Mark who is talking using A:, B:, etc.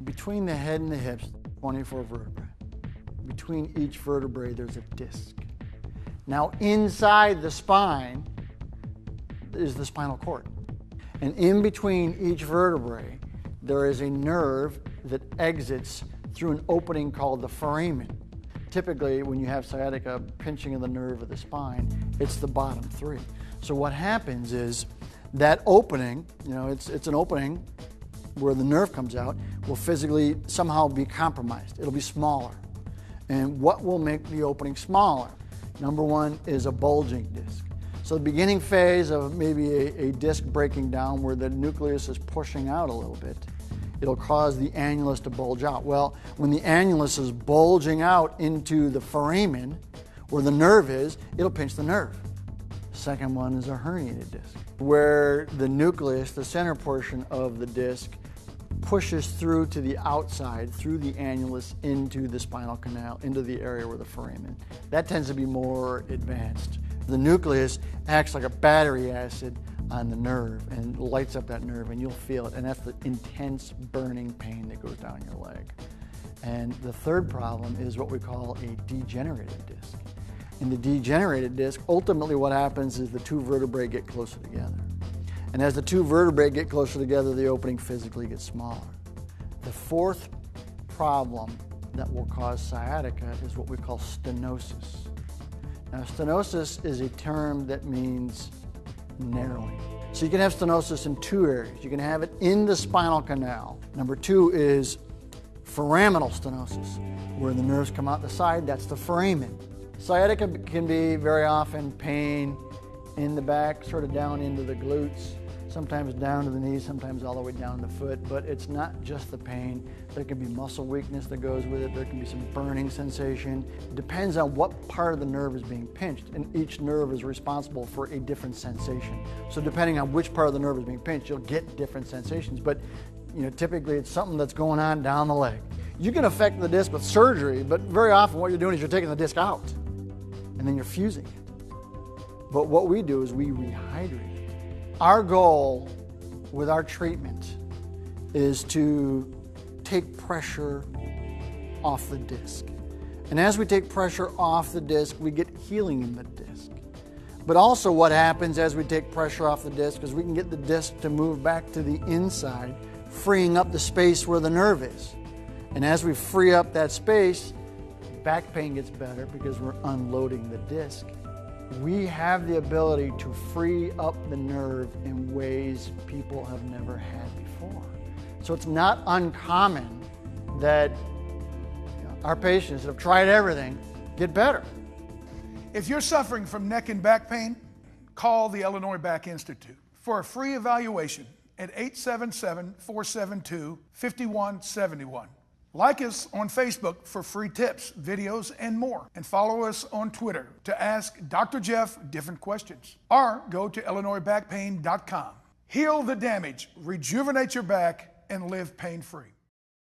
A: Between the head and the hips, 24 vertebrae. Between each vertebrae, there's a disc. Now, inside the spine is the spinal cord. And in between each vertebrae, there is a nerve that exits through an opening called the foramen. Typically, when you have sciatica, pinching of the nerve of the spine, it's the bottom three. So what happens is that opening, it's an opening where the nerve comes out, will physically somehow be compromised. It'll be smaller. And what will make the opening smaller? Number one is a bulging disc. So the beginning phase of maybe a disc breaking down where the nucleus is pushing out a little bit, it'll cause the annulus to bulge out. Well, when the annulus is bulging out into the foramen, where the nerve is, it'll pinch the nerve. Second one is a herniated disc, where the nucleus, the center portion of the disc, pushes through to the outside, through the annulus, into the spinal canal, into the area where the foramen. That tends to be more advanced. The nucleus acts like a battery acid on the nerve and lights up that nerve, and you'll feel it, and that's the intense burning pain that goes down your leg. And the third problem is what we call a degenerated disc. In the degenerated disc, ultimately what happens is the two vertebrae get closer together. And as the two vertebrae get closer together, the opening physically gets smaller. The fourth problem that will cause sciatica is what we call stenosis. Now, stenosis is a term that means narrowing. So you can have stenosis in two areas. You can have it in the spinal canal. Number two is foraminal stenosis, where the nerves come out the side. That's the foramen. Sciatica can be very often pain in the back, sort of down into the glutes, sometimes down to the knees, sometimes all the way down to the foot, but it's not just the pain. There can be muscle weakness that goes with it. There can be some burning sensation. It depends on what part of the nerve is being pinched, and each nerve is responsible for a different sensation. So depending on which part of the nerve is being pinched, you'll get different sensations, but typically it's something that's going on down the leg. You can affect the disc with surgery, but very often what you're doing is you're taking the disc out, and then you're fusing it. But what we do is we rehydrate it. Our goal with our treatment is to take pressure off the disc. And as we take pressure off the disc, we get healing in the disc. But also what happens as we take pressure off the disc is we can get the disc to move back to the inside, freeing up the space where the nerve is. And as we free up that space, back pain gets better because we're unloading the disc. We have the ability to free up the nerve in ways people have never had before. So it's not uncommon that our patients that have tried everything get better.
B: If you're suffering from neck and back pain, call the Illinois Back Institute for a free evaluation at 877-472-5171. Like us on Facebook for free tips, videos, and more. And follow us on Twitter to ask Dr. Jeff different questions. Or go to IllinoisBackPain.com. Heal the damage, rejuvenate your back, and live pain-free.